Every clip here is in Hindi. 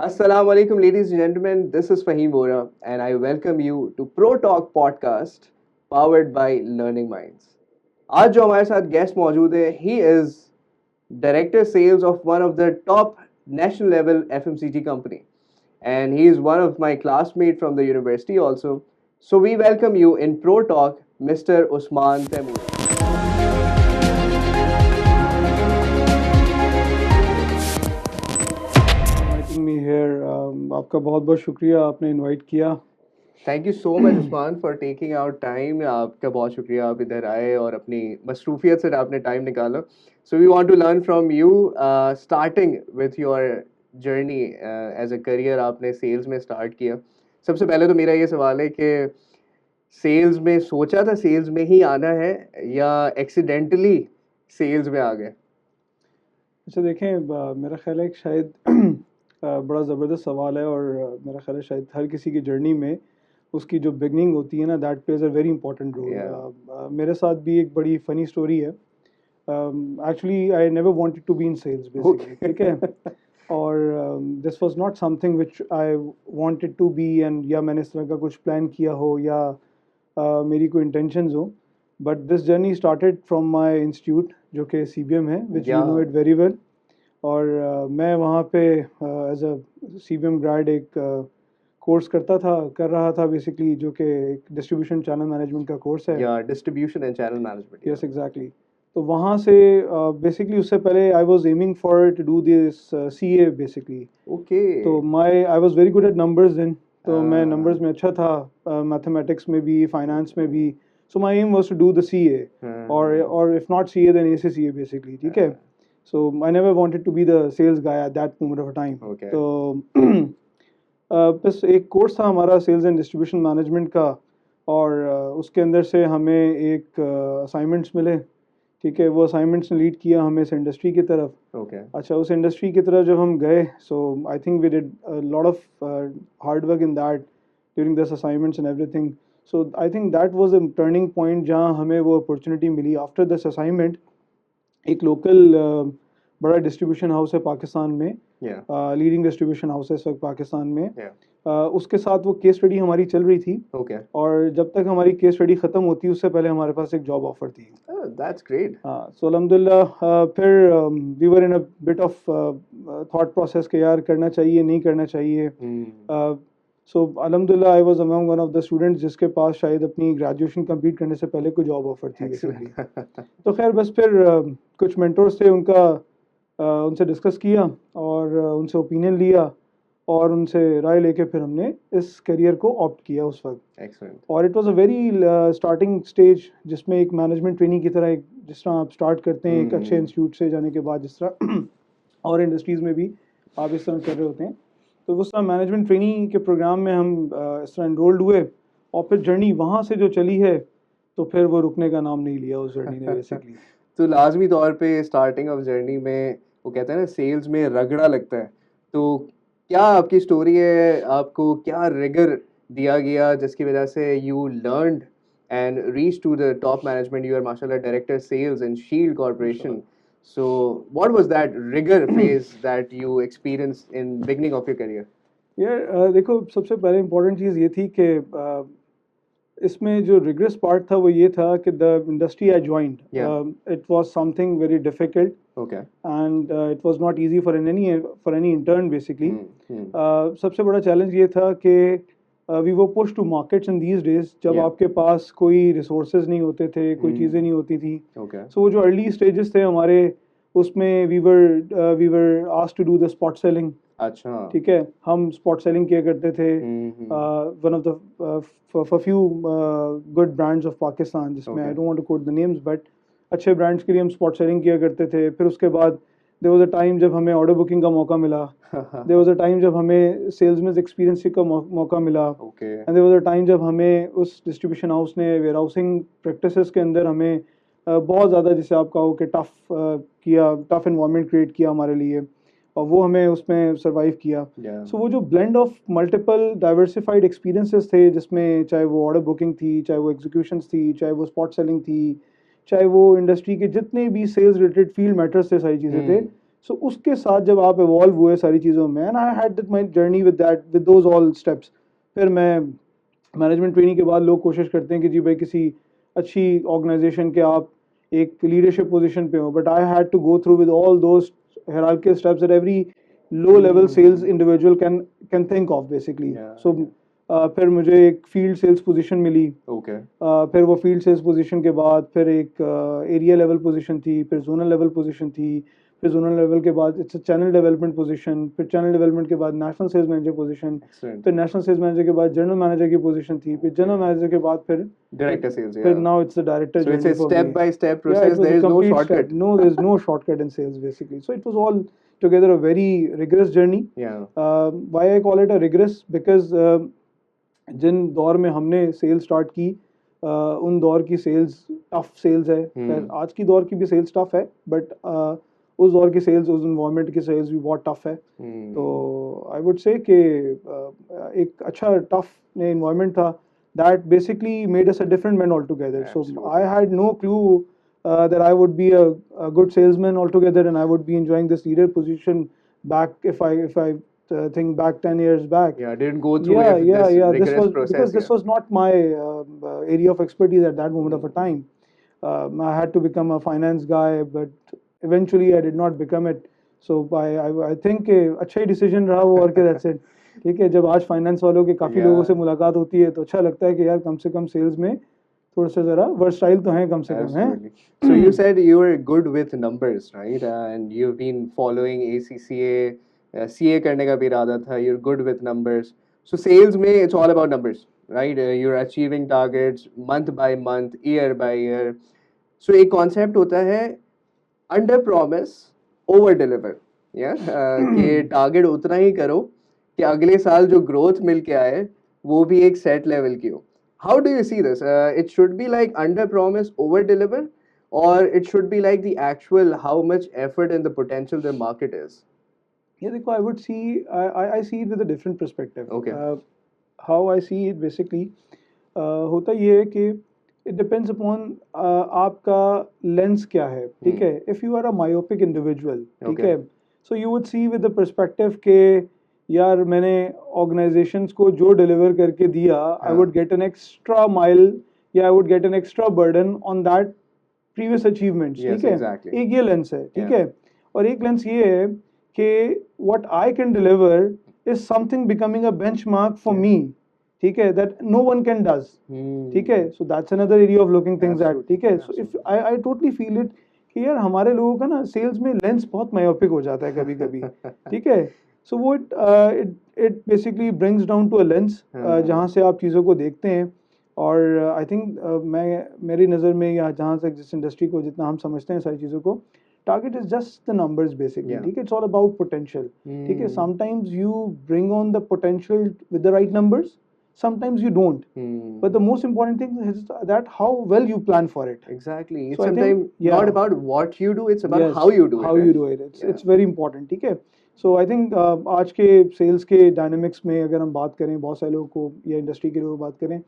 Assalamu alaikum, ladies and gentlemen. This is Fahim Vora, and I welcome you to Pro Talk podcast, powered by Learning Minds. आज जो हमारे साथ गेस्ट मौजूद है, he is director sales of one of the top national level FMCG company, and he is one of my classmate from the university also. So we welcome you in Pro Talk, Mr. Usman Taimur. Inviting me here आपका बहुत बहुत शुक्रिया आपने इनवाइट किया. Thank you so much Usman for taking out time. आपका बहुत शुक्रिया, आप इधर आए और अपनी मसरूफियत से आपने टाइम निकाला. So we want to learn from you, starting with your journey as a career. आपने सेल्स में स्टार्ट किया. सबसे पहले तो मेरा ये सवाल है कि सेल्स में सोचा था सेल्स में ही आना है या एक्सीडेंटली सेल्स में आ गए? अच्छा देखें, मेरा ख्याल है कि शायद बड़ा ज़बरदस्त सवाल है और मेरा ख्याल है शायद हर किसी की जर्नी में उसकी जो बिगनिंग होती है ना, that plays a very important role. मेरे साथ भी एक बड़ी फ़नी स्टोरी है. Actually I never wanted to be in sales basically, ठीक है. और this was not something which I wanted to be, and या मैंने इस तरह का कुछ प्लान किया हो या मेरी कोई इंटेंशंस हो. But this journey started from my institute जो कि CBM है, which you know it very well. और मैं वहाँ पे एज अ CBM ग्रेड एक कोर्स कर रहा था बेसिकली, जो कि एक डिस्ट्रीब्यूशन चैनल मैनेजमेंट का कोर्स है. या distribution and channel management. Yes exactly. तो वहाँ से बेसिकली उससे पहले I was aiming for to do this CA basically. Okay. तो I was very good at numbers then. तो मैं नंबर्स में अच्छा था, मैथमेटिक्स में भी, फाइनेंस में भी. So my aim was to do the CA, और if not CA then ACCA basically, ठीक है. So I never wanted to be the sales guy at that moment of a time. Okay. तो बस एक कोर्स था हमारा सेल्स एंड डिस्ट्रीब्यूशन मैनेजमेंट का, और उसके अंदर से हमें एक असाइनमेंट्स मिले, ठीक है. वो असाइनमेंट्स ने लीड किया हमें इस इंडस्ट्री की तरफ. Okay. अच्छा, उस इंडस्ट्री की तरफ जब हम गए, so I think we did lot of hard work in that during this assignments and everything. So I think that was a turning point जहाँ हमें वो अपॉर्चुनिटी मिली. आफ्टर दिस असाइनमेंट एक लोकल बड़ा डिस्ट्रीब्यूशन हाउस है पाकिस्तान में, लीडिंग डिस्ट्रीब्यूशन हाउस है इस वक्त पाकिस्तान में. उसके साथ वो केस स्टडी हमारी चल रही थी. Okay. और जब तक हमारी केस स्टडी ख़त्म होती उससे पहले हमारे पास एक जॉब ऑफर थी. Oh, that's great. हाँ, सो अल्हम्दुलिल्लाह फिर we were in a bit of thought process के यार करना चाहिए नहीं करना चाहिए. सो अल्हम्दुलिल्लाह I was among one of the students जिसके पास शायद अपनी ग्रेजुएशन कंप्लीट करने से पहले कोई जॉब ऑफर थी बेसिकली. तो खैर बस फिर कुछ मेंटोर्स थे, उनसे डिस्कस किया और उनसे ओपिनियन लिया और उनसे राय लेके फिर हमने इस करियर को ऑप्ट किया उस वक्त. Excellent. और it was a very starting stage, जिसमें एक मैनेजमेंट ट्रेनिंग की तरह, जिस तरह आप स्टार्ट करते हैं एक अच्छे इंस्टीट्यूट से जाने के बाद, जिस तरह और इंडस्ट्रीज़ में भी आप इस तरह कर रहे होते हैं. तो उस तरह मैनेजमेंट ट्रेनिंग के प्रोग्राम में हम इस तरह एनरोल्ड हुए, और फिर जर्नी वहाँ से जो चली है तो फिर वो रुकने का नाम नहीं लिया उस जर्नी ने बेसिकली. तो लाजमी तौर पे स्टार्टिंग ऑफ जर्नी में वो कहते हैं ना सेल्स में रगड़ा लगता है. तो क्या आपकी स्टोरी है, आपको क्या रिगर दिया गया जिसकी वजह से you learned and reach to the top management? You are माशाल्लाह director sales in Shield Corporation. So what was that rigor phase that you experienced in beginning of your career? यार देखो, सबसे पहले इम्पोर्टेंट चीज़ ये थी कि इसमें जो रिग्रेस पार्ट था वो ये था कि the industry I joined, it was something very difficult. Okay. And it was not easy for any intern basically. सबसे बड़ा चैलेंज ये था कि वी वो push to markets in these days, जब आपके पास कोई रिसोर्सेज नहीं होते थे, कोई चीज़ें नहीं होती थी. Okay. सो वो जो अर्ली स्टेजेस थे हमारे, उसमें we were asked to do the spot selling. अच्छा. ठीक है, हम स्पॉट सेलिंग किया करते थे. One of the four few good brands of Pakistan, जिसमें I don't want to quote the names, but अच्छे ब्रांड्स के लिए हम स्पॉट सेलिंग किया करते थे. फिर उसके बाद देयर वाज अ टाइम जब हमें ऑर्डर बुकिंग का मौका मिला. देयर वाज अ टाइम जब हमें सेल्समैन एक्सपीरियंस का मौका मिला. Okay. And there was a time जब हमें उस डिस्ट्रीब्यूशन हाउस ने वेयर हाउसिंग प्रैक्टिसेस के अंदर हमें बहुत ज़्यादा, जिसे आप कहो कि टफ एनवायरनमेंट क्रिएट किया हमारे लिए, और वो हमें उसमें सरवाइव किया. सो वो जो blend of multiple diversified experiences थे, जिसमें चाहे वो ऑर्डर बुकिंग थी, चाहे वो एग्जीक्यूशंस थी, चाहे वो स्पॉट सेलिंग थी, चाहे वो इंडस्ट्री के जितने भी सेल्स रिलेटेड फील्ड मैटर्स थे, सारी चीज़ें थे, सो उसके साथ जब आप इवॉल्व हुए सारी चीज़ों में, and I had my journey with that, with those all steps. फिर मैं मैनेजमेंट ट्रेनिंग के बाद लोग कोशिश करते हैं कि जी भाई किसी अच्छी ऑर्गेनाइजेशन के आप एक लीडरशिप पोजीशन पे हो, but I had to go through with all those hierarchical steps that every low level sales individual can think of basically. Yeah, So फिर मुझे एक फील्ड सेल्स पोजीशन मिली। okay. फिर वो फील्ड सेल्स पोजीशन के बाद फिर एक एरिया लेवल पोजीशन थी, फिर जोनल लेवल पोजीशन थी, फिर जोनल लेवल के बाद इट्स चैनल डेवलपमेंट पोजीशन, फिर चैनल डेवलपमेंट के बाद national sales manager position, Excellent. फिर नेशनल सेल्स मैनेजर के बाद जनरल मैनेजर की पोजीशन थी, फिर जनरल मैनेजर के बाद फिर Director sales, फिर yeah. Now it's the director So it's a journey for me. step by step Yeah, process. it was There a is no complete shortcut. step. No, there's no shortcut in sales basically. So it was all together a very rigorous journey. Yeah. Why I call it a rigorous? Because जिन दौर में हमने सेल स्टार्ट की, उन दौर की सेल्स टफ सेल्स है। खैर आज की दौर की भी सेल्स टफ है, बट उस दौर की सेल्स, उस इन्वायरमेंट की सेल्स भी बहुत टफ है। तो आई वुड से कि एक अच्छा टफ इन्वायरमेंट था that basically made us a different man altogether. Absolutely. So I had no clue that I would be a good salesman altogether, and I would be enjoying this leader position back if I think back 10 years back. Yeah, didn't go through this rigorous This was process. because this was not my area of expertise at that moment of a time. I had to become a finance guy, but eventually I did not become it. So I think अच्छा ही decision रहा वो, और क्या, that's it. ठीक है, जब आज फाइनेंस वालों के काफ़ी लोगों से मुलाकात होती है तो अच्छा लगता है कि यार कम से कम सेल्स में थोड़ा सा ज़रा वर्सटाइल तो हैं, कम से कम है। Absolutely. So you said you were good with numbers, right? And you've been following ACCA, CA करने का भी इरादा था. You're good with numbers. So sales में it's all about numbers, right? You're achieving targets month by month, year by year. So एक concept होता है under promise, over deliver. Yeah, कि target उतना ही करो कि अगले साल जो ग्रोथ मिल के आए वो भी एक सेट लेवल की हो। How do you see this? It should be like under promise, over deliver, or it should be like the actual how much effort and the potential the market is? Yeah, देखो, I would see, I see it with a different perspective. Okay. How I see it basically होता ये है कि it depends upon आपका लेंस क्या है, ठीक है। If you are a myopic individual, ठीक Okay. है, so you would see with the perspective के यार मैंने ऑर्गेनाइजेशंस को जो डिलीवर करके दिया, I would get an extra mile या I would get an extra burden on that previous achievements, ठीक है। exactly. एक ये लेंस है, ठीक Yeah. है, और एक लेंस ये है कि what I can deliver is something becoming a benchmark for me, ठीक है, that no one can does, ठीक है। So that's another area of looking things at, ठीक है। So if I totally feel it कि यार हमारे लोगों का ना सेल्स में लेंस बहुत मायोपिक हो जाता है कभी कभी, ठीक है। सो वो it basically brings down to a lens जहाँ से आप चीज़ों को देखते हैं। और आई थिंक मेरी नज़र में या जहाँ से जिस इंडस्ट्री को जितना हम समझते हैं सारी चीज़ों को, target is just the numbers basically, ठीक है। इट्स ऑल अबाउट पोटेंशियल, ठीक है। Sometimes you bring on the potential with the right numbers, sometimes you don't, but the most important thing is that how well you plan for it. Exactly. It's So I think, sometimes not about what you do, it's about yes, how you do it. how right? you do it. It's very important, ठीक है। So I think आज के सेल्स के डायनामिक्स में अगर हम बात करें, बहुत सारे लोगों को या इंडस्ट्री के लोगों को बात करें,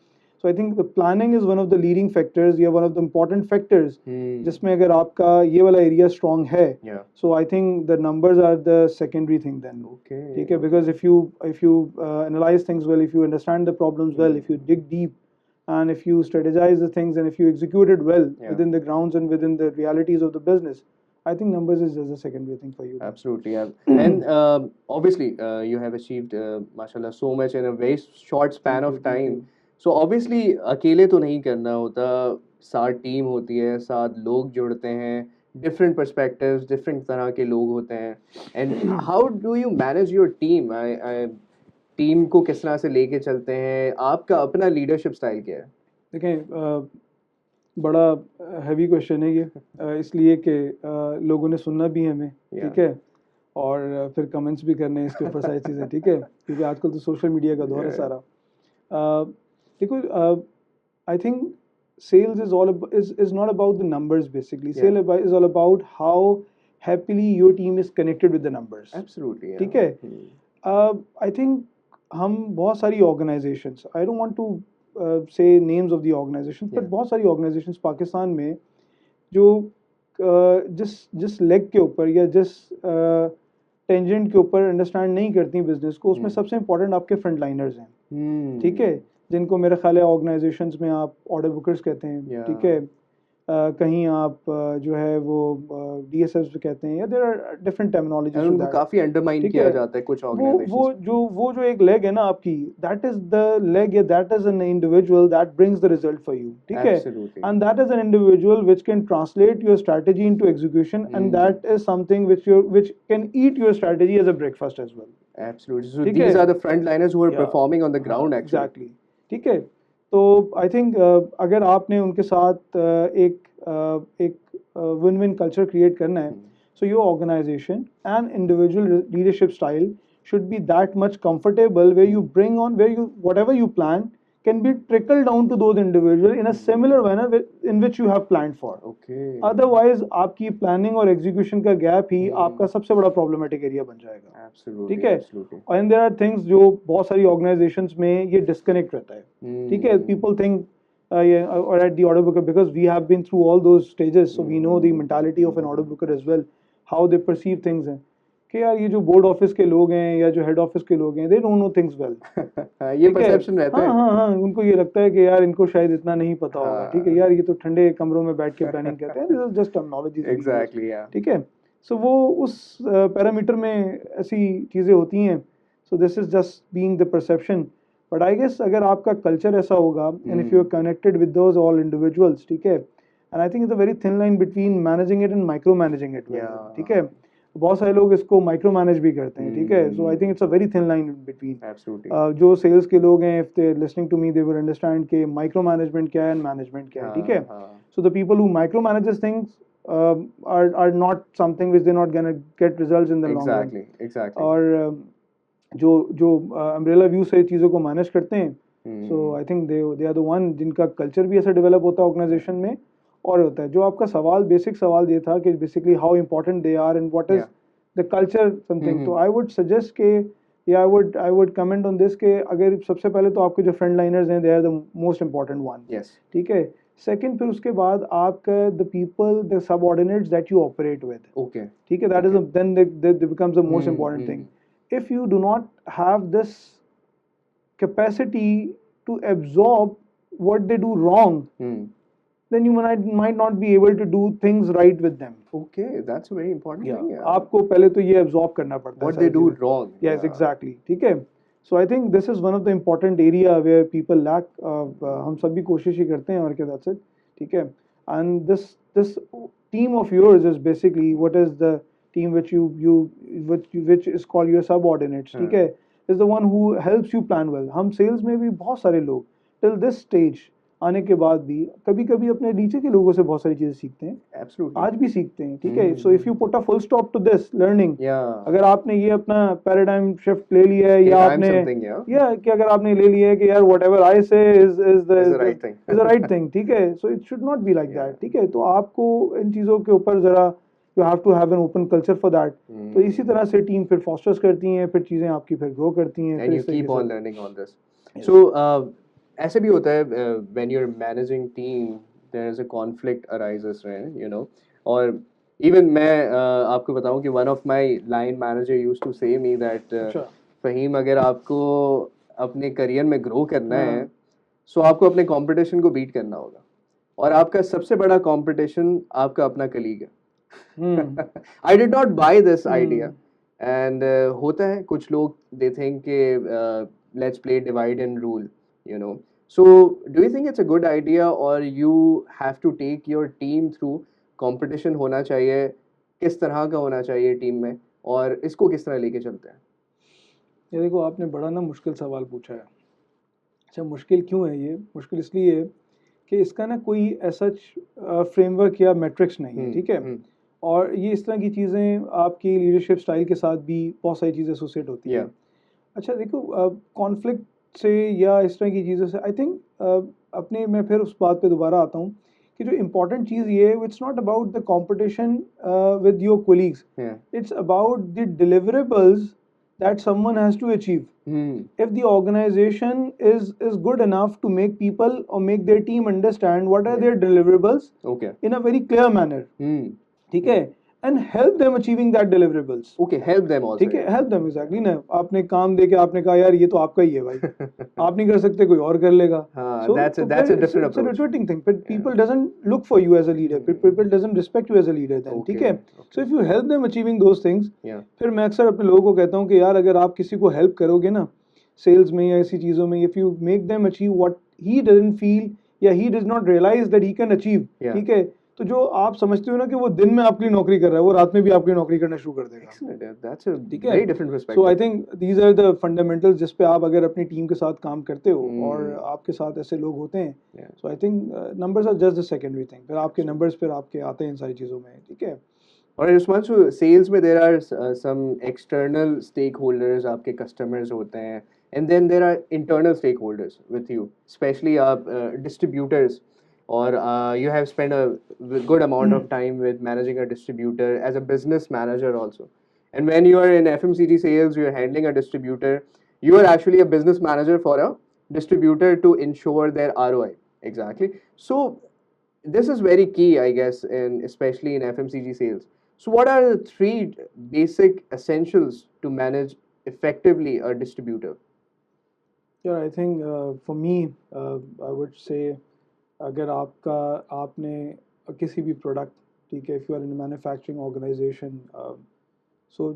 so I think the planning is one of the leading factors या one of the important factors जिसमें अगर आपका ये वाला एरिया स्ट्रॉन्ग है, Yeah. so I think the numbers are the secondary thing then. Okay. ठीक है, because if you analyze things well, if you understand the problems well, if you dig deep, and if you strategize the things and if you execute it well Yeah. within the grounds and within the realities of the business, I think numbers is just a secondary thing for you. Absolutely, yeah. And obviously, you have achieved, mashallah, so much in a very short span of Thank time. you. So obviously, अकेले तो नहीं करना होता, साथ टीम होती है, साथ लोग जुड़ते हैं, different perspectives, different तरह के लोग होते हैं. And how do you manage your team? Team को किस तरह से लेके चलते हैं? आपका अपना leadership style क्या है? देखें, बड़ा हैवी क्वेश्चन है ये, इसलिए कि लोगों ने सुनना भी है हमें, ठीक है, और फिर कमेंट्स भी करने हैं इसके ऊपर सारी चीज़ें, ठीक है, क्योंकि आजकल तो सोशल मीडिया का दौर है सारा। देखो, I think sales is not about the numbers basically. Yeah. Sale is all about how happily your team is connected with the numbers. Absolutely, yeah. ठीक है। I think हम बहुत सारी organizations, I don't want to say names of the organizations, but बहुत सारी organizations पाकिस्तान में जो जिस लेग के ऊपर या जिस टेंजेंट के ऊपर अंडरस्टैंड नहीं करती बिजनेस को, उसमें सबसे इंपॉर्टेंट आपके फ्रंट लाइनर्स हैं, ठीक है, जिनको मेरा ख्याल है ऑर्गेनाइजेशंस में आप ऑर्डर बुकर्स कहते हैं, ठीक है, कहीं आप जो है वो DSFs भी कहते हैं, या देयर आर डिफरेंट टर्मिनोलॉजीज उनको काफी अंडरमाइन किया जाता है कुछ ऑर्गेनाइजेशंस। वो जो एक लेग है ना आपकी, दैट इज द लेग, या that is an individual that brings the result for you, ठीक है, and that is an individual which can translate your strategy into execution, and that is something which can eat your strategy as a breakfast as well. Absolutely. So these are the frontliners who are performing on the ground actually. Exactly. ठीक है, तो आई थिंक अगर आपने उनके साथ एक विन विन कल्चर क्रिएट करना है, so your organization and individual leadership style should be that much comfortable where you bring on, where you whatever you plan can be trickled down to those individuals in a similar manner in which you have planned for. Okay. Otherwise आपकी planning और execution का gap ही आपका सबसे बड़ा problematic area बन जाएगा। Absolutely. ठीक है, Absolutely. and there are things जो बहुत सारी organizations में ये disconnect रहता है, ठीक है, people think or at the order booker, because we have been through all those stages, so we know the mentality of an order booker as well, how they perceive things हैं कि यार ये जो बोर्ड ऑफिस के लोग हैं या जो हेड ऑफिस के लोग हैं, they don't know things well. ये परसेप्शन रहता है। हाँ, उनको ये लगता है कि यार इनको शायद इतना नहीं पता होगा, ठीक है, यार ये तो ठंडे कमरों में बैठ के प्लानिंग करते हैं, this is just terminology. Exactly, या ठीक है, सो वो उस पैरामीटर में ऐसी चीज़ें होती हैं, so this is just being the perception, but I guess अगर आपका कल्चर ऐसा होगा, and if you are connected with those all individuals, ठीक है, and I think it's a very thin line between managing it and micro managing it, ठीक है, बहुत सारे लोग इसको माइक्रो मैनेज भी करते हैं, ठीक है, so I think it's a very thin line between. Absolutely, जो सेल्स के लोग हैं, if they listening to me, they will understand कि माइक्रो मैनेजमेंट क्या है एंड मैनेजमेंट क्या है, ठीक है, so the people who micro manages things are not something which they're not gonna get results in the long run. Exactly. और जो अम्ब्रेला व्यू से चीज़ों को मैनेज करते हैं, so I think they are the one जिनका कल्चर भी ऐसा डेवलप होता है ऑर्गेनाइजेशन में, और होता है जो आपका सवाल, बेसिक सवाल ये था कि basically how important they are and what is the culture something, तो आई वुड सजेस्ट के, या I would comment on this के, अगर सबसे पहले तो आपके जो फ्रंट लाइनर्स हैं, they are the most important one, ठीक है, सेकंड फिर उसके बाद आपका the people, the subordinates that you operate with, okay, ठीक है, that is then they becomes the most important thing. If you do not have this capacity to absorb what they do wrong, then you might not be able to do things right with them. Okay, that's a very important thing. Yeah. आपको पहले तो ये absorb करना पड़ता है what they do wrong. Yes, exactly. ठीक है, so I think this is one of the important area where people lack. हम सब भी कोशिश ही करते हैं, और क्या, that's it, ठीक है, and this team of yours is basically what is the team which is called your subordinates, ठीक है, is the one who helps you plan well. हम sales में भी बहुत सारे लोग till this stage आने के बाद भी कभी कभी अपने नीचे के लोगों से बहुत सारी चीजें सीखते हैं, Absolutely. आज भी सीखते हैं, ठीक है, so if you put a full stop to this learning, अगर आपने ये अपना पैराडाइम शिफ्ट ले लिया है, या आपने या कि अगर आपने ले लिया है कि यार whatever I say is the right thing, ठीक है, so it should not be like that, ठीक है, तो आपको इन चीज़ों के ऊपर ज़रा you have to have an open culture for that. तो इसी तरह से टीम फिर फॉस्टर्स करती हैं, फिर चीज़ें आपकी फिर ग्रो करती हैं, and you keep on learning on this. So ऐसे भी होता है when you're managing team, there is a conflict arises, right, you know, और even मैं आपको बताऊं कि one of my line manager used to say me that Faheem, अगर आपको अपने करियर में ग्रो करना है, सो आपको अपने कंपटीशन को बीट करना होगा, और आपका सबसे बड़ा कंपटीशन आपका अपना कलीग है। I did not buy this idea, and होता है कुछ लोग, they think कि let's play divide and rule, you know. So do you think it's a good idea, or you have to take your team through competition? होना चाहिए, किस तरह का होना चाहिए टीम में, और इसको किस तरह लेके चलते हैं? ये देखो, आपने बड़ा ना मुश्किल सवाल पूछा है। अच्छा, मुश्किल क्यों है? ये मुश्किल इसलिए है कि इसका ना कोई ऐसा फ्रेमवर्क या मैट्रिक्स नहीं है, ठीक है, और ये इस तरह की चीज़ें आपकी लीडरशिप स्टाइल के साथ भी बहुत सारी चीज़ें एसोसिएट होती हैं। अच्छा देखो, कॉन्फ्लिक्ट से या इस तरह की चीज़ों से आई थिंक अपने, मैं फिर उस बात पे दोबारा आता हूँ कि जो इम्पोर्टेंट चीज़ ये है, it's not about the competition with your colleagues, it's about the deliverables that someone has to achieve. If the organization is good enough to make people or make their team understand what are their deliverables in a very clear manner, ठीक है, and help them achieving that deliverables. Okay, help them also. ठीक है, हेल्प देम, एग्जैक्टली ना, आपने काम दे के आपने कहा यार ये तो आपका ही है भाई, आप नहीं कर सकते, कोई और कर लेगा। हाँ, So that's a फिर different it's a approach. retreating thing, but people doesn't look for you as a leader, people doesn't respect you as a leader then, ठीक है। Okay, So if you help them achieving those things, Yeah. फिर मैं अक्सर अपने लोगों को कहता हूँ कि यार अगर आप किसी को हेल्प करोगे ना सेल्स में या ऐसी चीज़ों में, if you make them achieve what he doesn't feel या he does not realize that he can achieve, Yeah. ठीक है, तो जो आप समझते हो ना कि वो दिन में आपके लिए नौकरी कर रहा है, वो रात में भी आपके लिए नौकरी करना शुरू कर देगा। Excellent. Yeah, that's a ठीक है, very different perspective. So I think these are the fundamentals जिस पे आप अगर अपनी टीम के साथ काम करते हो और आपके साथ ऐसे लोग होते हैं, Yeah. So I think numbers are just the secondary thing, फिर आपके नंबर्स फिर आपके आते हैं इन सारी चीज़ों में, ठीक है। और इस response to sales में there are some external stakeholders, आपके customers होते हैं, and then there are internal stakeholders with you, especially आप distributors, or you have spent a good amount of time with managing a distributor as a business manager also. And when you are in FMCG sales, you are handling a distributor, you are actually a business manager for a distributor to ensure their ROI. Exactly. So this is very key, I guess, in especially in FMCG sales. So what are the three basic essentials to manage effectively a distributor? यार I think for me I would say अगर आपका आपने किसी भी प्रोडक्ट, ठीक है, if you are in manufacturing organisation, so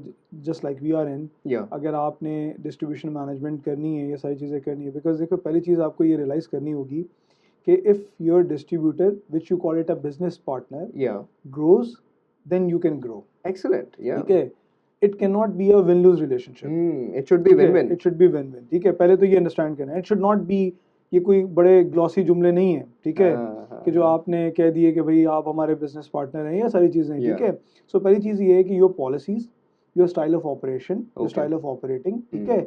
just like we are in, Yeah. अगर आपने डिस्ट्रीब्यूशन मैनेजमेंट करनी है, ये सारी चीज़ें करनी है, बिकॉज देखो पहली चीज़ आपको ये रियलाइज़ करनी होगी कि if your distributor which you call it a business partner Yeah. Grows then you can grow, Excellent. Yeah. ठीक है। It can not be a win lose relationship, It should be win-win. It should be win win, ठीक है, पहले तो ये अंडरस्टैंड करना है, इट शुड नॉट बी, ये कोई बड़े ग्लॉसी जुमले नहीं है, ठीक है, कि जो आपने कह दिए कि भाई आप हमारे बिजनेस पार्टनर हैं, ये सारी चीज़ें, ठीक है। सो पहली चीज़ ये है कि your policies, your style of operation, your Okay. Style of operating, ठीक है,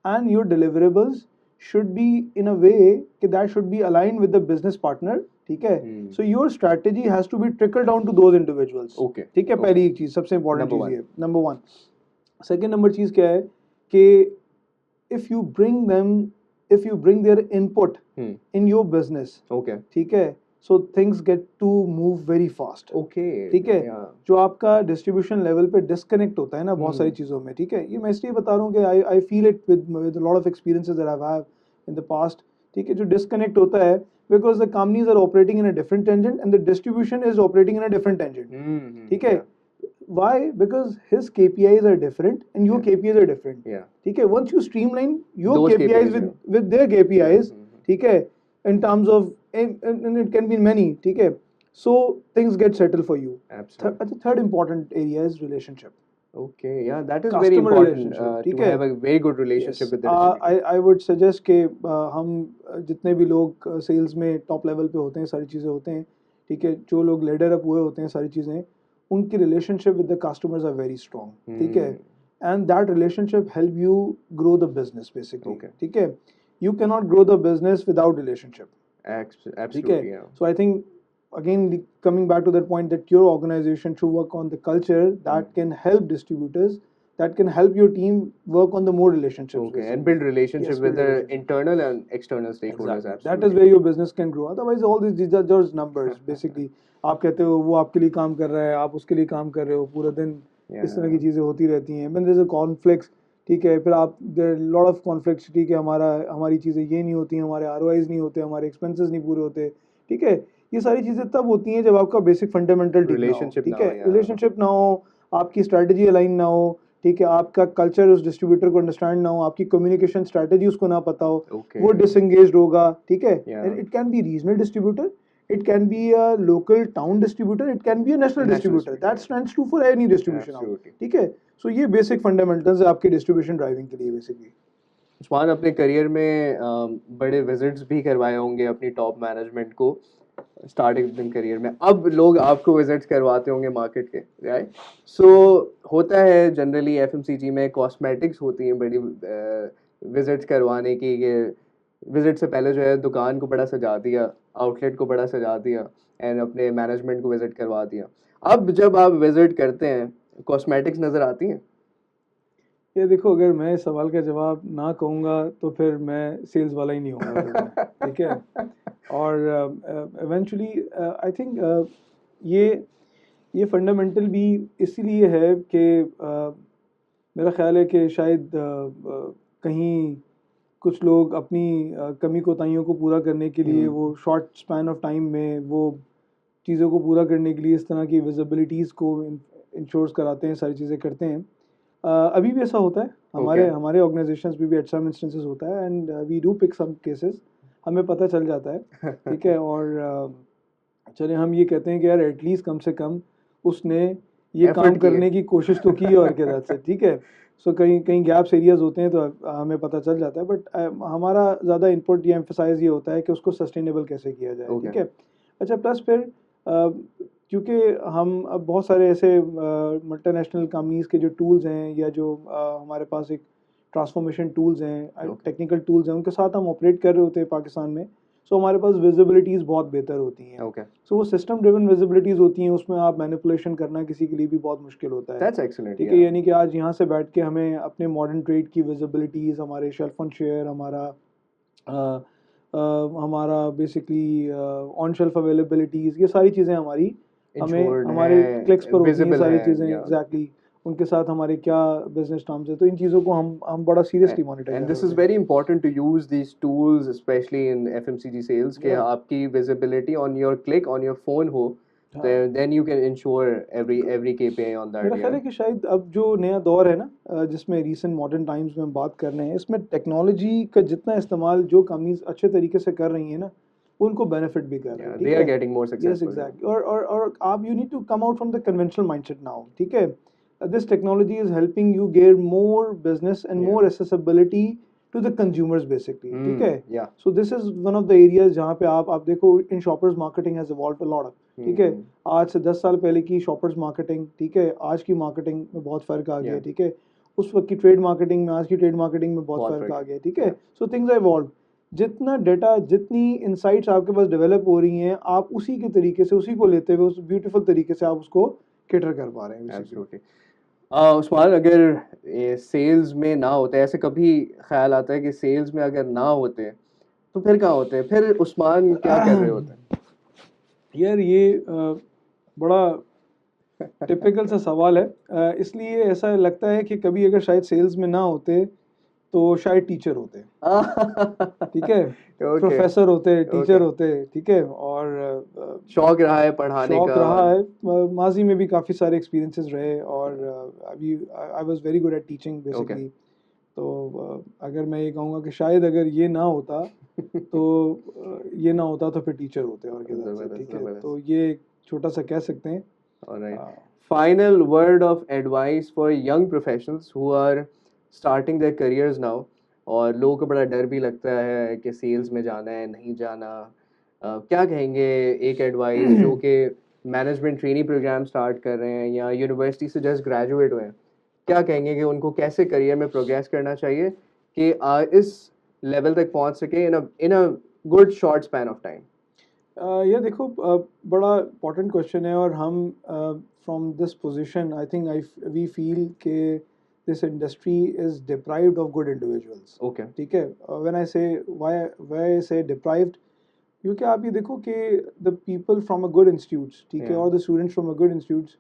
and your deliverables should be in a way कि that should be aligned with the business partner, ठीक है। So your strategy has to be trickle down to those individuals, Okay. ठीक है, Okay. पहली एक चीज़ सबसे इंपॉर्टेंट Number चीज़ ये, नंबर वन। सेकेंड नंबर चीज़ क्या है कि if you bring them, if you bring their input in your business, Okay. ठीक है, so things get to move very fast, Okay. ठीक है। Yeah. जो आपका डिस्ट्रीब्यूशन लेवल पे डिस्कनेक्ट होता है ना बहुत सारी चीज़ों में, ठीक है, ये मैं इसलिए बता रहा हूँ कि I feel it with lot of experiences that I have in the past, ठीक है, जो डिस्कनेक्ट होता है because the companies are operating in a different tangent and the distribution is operating in a different tangent, ठीक है। Why? Because his KPIs are different and your KPIs are different. Yeah. ठीक है, once you streamline your Those KPIs KPIs, with their KPIs, ठीक है, in terms of and it can be many, ठीक है, so things get settled for you. Absolutely. The third important area is relationship. Okay. Yeah, that is very Customer important relationship, to ठीक है। have a very good relationship Yes. with the distributor. I would suggest कि हम जितने भी लोग सेल्स में टॉप लेवल पे होते हैं, सारी चीज़ें होते हैं, ठीक है, जो लोग लीडर अप हुए होते हैं, सारी चीज़ें, उनकी relationship with the customers are very strong, ठीक है, and that relationship help you grow the business basically, Okay. ठीक है। You can not grow the business without relationship, ठीक Absolutely. है। Yeah. So I think again coming back to that point that your organization should work on the culture that can help distributors, that can help your team work on the more relationships, Okay. basically. And build relationship Yes, with build the relationship. internal and external stakeholders. Exactly. Absolutely. That is where your business can grow. Otherwise, all these are just numbers. Basically, आप कहते हो वो आपके लिए काम कर रहा है, आप उसके लिए काम कर रहे हो, पूरा दिन इस तरह की चीज़ें होती रहती हैं। When there is a conflict, ठीक है, फिर आप there are lot of conflicts, ठीक है, हमारी चीज़ें ये नहीं होती, हमारे ROIs नहीं होते, हमारे expenses नहीं पूरे होते, ठीक है। ये सारी चीज़ें तब होती हैं जब आपका बेसिक फंडामेंटल ठीक ना हो, Relationship ठीक ना है, हो, yeah. रिलेशनशिप ना हो, आपकी स्ट्रैटेजी अलाइन ना हो, ठीक है, आपका कल्चर उस डिस्ट्रीब्यूटर को अंडरस्टैंड ना हो, आपकी कम्युनिकेशन स्ट्रैटेजी उसको ना पता हो, Okay. वो डिसएंगेज्ड होगा, ठीक है। Yeah. It can be regional distributor, it can be a local town distributor, it can be a national National distributor, distributor. that stands true for any distribution out, Absolutely. ठीक है। सो ये बेसिक फंडामेंटल्स है आपके डिस्ट्रीब्यूशन ड्राइविंग के लिए बेसिकली। उस्मान अपने करियर में बड़े विजिट्स भी करवाए होंगे अपनी टॉप मैनेजमेंट को स्टार्टिंग करियर में, अब लोग आपको विजिट्स करवाते होंगे मार्केट के, राइट? सो होता है जनरली एफएमसीजी में कॉस्मेटिक्स होती हैं बड़ी विजिट्स करवाने की, कि विजिट से पहले जो है दुकान को बड़ा सजा दिया, आउटलेट को बड़ा सजा दिया, एंड अपने मैनेजमेंट को विजिट करवा दिया। अब जब आप विजिट करते हैं कॉस्मेटिक्स नज़र आती हैं? ये देखो, अगर मैं इस सवाल का जवाब ना कहूँगा तो फिर मैं सेल्स वाला ही नहीं होऊंगा फिर मैं, ठीक है। और इवेंचुअली आई थिंक ये ये फंडामेंटल भी इसीलिए है कि मेरा ख्याल है कि शायद कहीं कुछ लोग अपनी कमी कोताहियों को पूरा करने के लिए वो शॉर्ट स्पैन ऑफ टाइम में वो चीज़ों को पूरा करने के लिए इस तरह की विजिबिलिटीज़ को इंश्योर कराते हैं, सारी चीज़ें करते हैं। अभी भी ऐसा होता है हमारे ऑर्गेनाइजेशंस में भी एट सम इंस्टेंसेस होता है, and we do pick some cases, हमें पता चल जाता है ठीक है। और चले हम ये कहते हैं कि यार एटलीस्ट कम से कम उसने ये Effort काम किए। करने की कोशिश तो की और क्या से ठीक है। सो कहीं कहीं गैप्स एरियाज होते हैं तो हमें पता चल जाता है, बट हमारा ज़्यादा इनपुट ये एम्फसाइज ये होता है कि उसको सस्टेनेबल कैसे किया जाए, Okay. ठीक है। अच्छा, प्लस फिर क्योंकि हम अब बहुत सारे ऐसे मल्टीनेशनल कंपनीज के जो टूल्स हैं या जो हमारे पास एक ट्रांसफॉर्मेशन टूल्स हैं, Okay. टेक्निकल टूल्स हैं, उनके साथ हम ऑपरेट कर रहे होते हैं पाकिस्तान में। सो हमारे पास विजिबिलिटीज़ बहुत बेहतर होती हैं। Okay. सो वो सिस्टम ड्रिवन विजिबिलिटीज़ होती हैं, उसमें आप मैनिपुलेशन करना किसी के लिए भी बहुत मुश्किल होता है, That's excellent. ठीक है। Yeah. यानी कि आज यहाँ से बैठ के हमें अपने मॉडर्न ट्रेड की विजिबिलिटीज़, हमारे शेल्फ ऑन शेयर, हमारा बेसिकली ऑन शेल्फ अवेलेबिलिटीज़, ये सारी चीज़ें हमारी हमें Insured हमारे है, क्लिक्स पर होती हैं, visible सारी है, चीज़ें yeah. एग्जैक्टली उनके साथ हमारे क्या बिजनेस टर्म्स है, तो इन चीज़ों को हम बड़ा सीरियसली मॉनिटर कर And रहे this is होते हैं। very important to use these tools, especially in FMCG sales, कि Yeah. आपकी visibility on your click on your phone हो, हाँ। then you can ensure every KPI on that. मेरा ख्याल है Yeah. कि शायद अब जो नया दौर है ना, जिसमें रीसेंट मॉडर्न टाइम्स में हम बात कर रहे हैं, इसमें टेक्नोलॉजी का जितना इस्तेमाल जो कंपनीज अच्छे तरीके से कर रही हैं ना, वो उनको बेनिफिट भी कर रहे Yeah, हैं, they ठीक are है। getting more yes successful. Exactly. और आप you need to come out from the conventional mindset now, ठीक है। This technology is helping you get more business and Yeah. More accessibility to the consumers basically, ठीक है। Yeah. So this is one of the areas जहाँ पे आप देखो in shoppers marketing has evolved a lot, ठीक है। आज से 10 साल पहले की शॉपर्स मार्केटिंग, ठीक है, आज की मार्केटिंग में बहुत फ़र्क आ गया है, Yeah. ठीक है। उस वक्त की ट्रेड मार्केटिंग में आज की ट्रेड मार्केटिंग में बहुत बहुत फ़र्क फ़र्क आ है। गया है, ठीक है। Yeah. So things are evolve. जितना डेटा, जितनी इंसाइट्स आपके पास डेवलप हो रही हैं, आप उसी के तरीके से, उसी को लेते हुए उस ब्यूटीफुल तरीके से आप उसको कैटर कर पा रहे हैं basically। Absolutely. उस्मान, अगर ये सेल्स में ना होते, ऐसे कभी ख्याल आता है कि सेल्स में अगर ना होते तो फिर कहाँ होते? फिर उस्मान क्या कर रहे होते? यार ये बड़ा टिपिकल सा सवाल है, इसलिए ऐसा लगता है कि कभी अगर शायद सेल्स में ना होते तो शायद टीचर होते, ठीक है। Okay. प्रोफेसर होते, टीचर Okay. होते, ठीक है। और शौक रहा है पढ़ाने शौक का। रहा है, माजी में भी काफ़ी सारे एक्सपीरियंसेस रहे, और अभी I was very good eight teaching basically. तो अगर मैं ये कहूँगा कि शायद अगर ये ना होता तो ये ना होता तो फिर टीचर होते, और क्या था, जबरदस्त, ठीक है। जबरदस्त। तो ये एक छोटा सा कह सकते हैं। Alright. हाँ। Final word of advice for young professionals who are starting their careers now, और लोगों को बड़ा डर भी लगता है कि सेल्स में जाना है नहीं जाना, क्या कहेंगे एक एडवाइस जो कि मैनेजमेंट ट्रेनिंग प्रोग्राम स्टार्ट कर रहे हैं या यूनिवर्सिटी से जस्ट ग्रेजुएट हुए हैं, क्या कहेंगे कि उनको कैसे करियर में प्रोग्रेस करना चाहिए कि इस लेवल तक पहुंच सके in a good short span of time? ये देखो, बड़ा इम्पोर्टेंट क्वेश्चन है, और हम from this position I think we feel के this industry is deprived of good individuals, okay. ठीक है। व्हेन आई से व्हाई से डिप्राइव्ड, क्योंकि आप ये देखो कि the people from a good institutes, ठीक है, Yeah. और the students from a good institutes,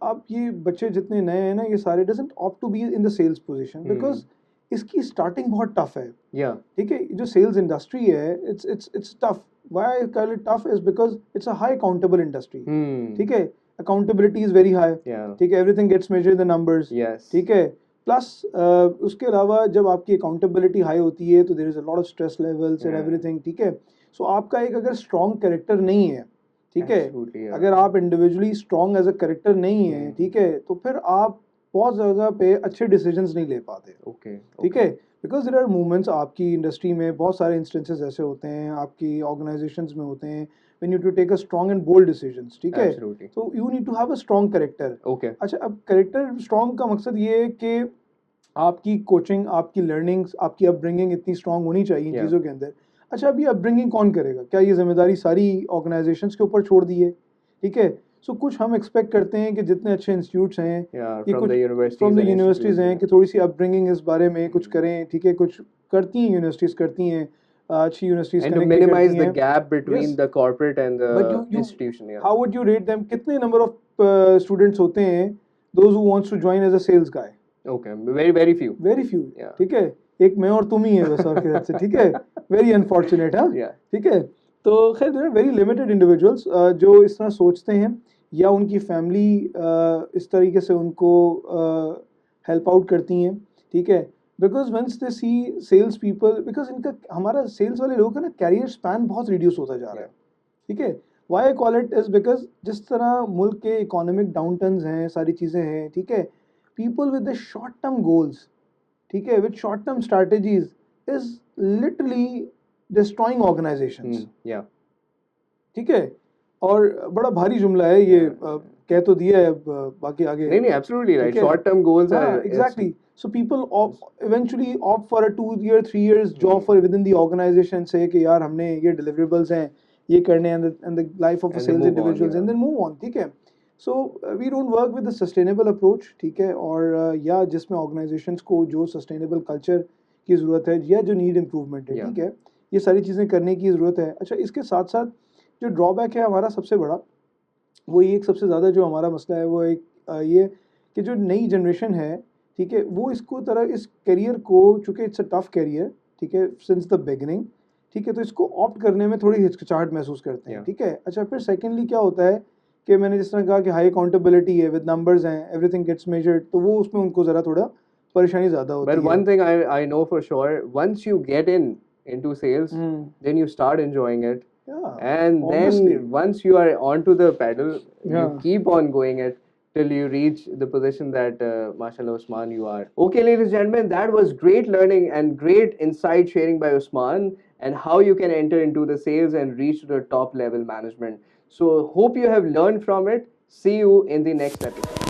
आप ये बच्चे जितने नए हैं ना, ये सारे doesn't opt to be in the sales position because इसकी स्टार्टिंग बहुत टफ है, या ठीक है। जो सेल्स इंडस्ट्री है, it's tough. Why I call it tough is because it's a high accountable industry, ठीक है। अकाउंटेबिलिटी इज वेरी हाई, या ठीक है। Everything gets measured in the numbers, yes ठीक है। प्लस उसके अलावा जब आपकी अकाउंटेबिलिटी हाई होती है तो there is a lot of stress levels and Yeah. Everything, ठीक है। सो आपका एक अगर स्ट्रॉन्ग कैरेक्टर नहीं है, ठीक है, Absolutely, yeah. अगर आप individually strong as a character नहीं है, ठीक है, तो फिर आप बहुत जगह पे अच्छे डिसीजंस नहीं ले पाते, ओके ठीक है। बिकॉज देर आर मूवमेंट्स आपकी इंडस्ट्री में, बहुत सारे इंस्टेंसेस ऐसे होते हैं आपकी ऑर्गेनाइजेशंस में होते हैं when you to take a strong and bold decisions, ठीक है। Absolutely. तो you need to have a strong character. Okay अच्छा, अब कैरेक्टर स्ट्रॉन्ग का मकसद ये है कि आपकी कोचिंग, आपकी लर्निंग्स, आपकी अपब्रिंगिंग इतनी स्ट्रॉन्ग होनी चाहिए इन Yeah. चीज़ों के अंदर। अच्छा, अब ये अपब्रिंगिंग कौन करेगा? क्या ये जिम्मेदारी सारी ऑर्गेनाइजेशंस के ऊपर छोड़ दी है, ठीक है। सो कुछ हम एक्सपेक्ट करते हैं कि जितने अच्छे इंस्टीट्यूट्स हैं, या ये फ्रॉम कुछ the universities from the end universities हैं कि थोड़ी सी अपब्रिंगिंग इस बारे में कुछ Hmm. करें, ठीक है। कुछ करती हैं यूनिवर्सिटीज़, करती हैं, अच्छी universities and to connect minimize करती द हैं। Gap between Yes. The corporate and but the you institution. या how would you rate them? कितने नंबर ऑफ स्टूडेंट्स होते हैं those who wants to join as a sales guy, Okay, very few. Very few, Yeah. ठीक है, एक मैं और तुम ही है बस, और किधर से, ठीक है, वेरी अनफॉर्चुनेट, हाँ, Yeah. ठीक है। तो खैर there are very limited individuals जो इस तरह सोचते हैं, या उनकी फैमिली इस तरीके से उनको हेल्प आउट करती हैं, ठीक है, because once they see sales people, because इनका, हमारा सेल्स वाले लोगों का ना कैरियर स्पैन बहुत रिड्यूस होता जा रहा है, ठीक है। Why I call it is because जिस तरह मुल्क के इकोनॉमिक डाउन टर्न्स हैं, सारी चीज़ें हैं, ठीक है, people with the short term goals, ठीक है, with short term strategies is literally destroying organisations, Yeah. ठीक है। और बड़ा भारी जुमला है ये, कह तो दिया है, अब बाकी आगे, नहीं, absolutely right. ठीक है। Short term goals are exactly. So people eventually opt for a 2 year, 3 years job for within the organization, say कि यार हमने ये deliverables हैं, ये करने हैं, and the life of a And then sales move on, individuals, yeah. and then move on, ठीक है। So we don't work with the sustainable approach, ठीक है, और या जिसमें organizations को जो sustainable culture की ज़रूरत है, या जो need improvement है, Yeah. ठीक है, ये सारी चीज़ें करने की ज़रूरत है। अच्छा, इसके साथ साथ जो ड्रॉबैक है हमारा सबसे बड़ा, वो ये एक सबसे ज़्यादा जो हमारा मसला है, वो एक ये कि जो नई जनरेशन है, ठीक है, वो इसको तरह इस करियर को, चूँकि इट्स अ टफ करियर, ठीक है, सिंस द बिगिनिंग, ठीक है, तो इसको ऑप्ट करने में थोड़ी हिचकिचाहट महसूस करते हैं, Yeah. ठीक है। अच्छा, फिर सेकेंडली क्या होता है कि मैंने जिस तरह कहा कि हाई अकाउंटेबिलिटी है, विद नंबर्स हैं, एवरीथिंग गेट्स मेजर्ड, तो वो उसमें उनको ज़रा थोड़ा परेशानी ज़्यादा होती But है। one thing I know for sure, once you get into sales, then you start enjoying it. Yeah, And obviously. then once you are onto the pedal, Yeah. you keep on going it till you reach the position that, mashallah, Usman, you are. Okay, ladies and gentlemen, that was great learning and great insight sharing by Usman, and how you can enter into the sales and reach to the top level management. So hope you have learned from it. See you in the next episode.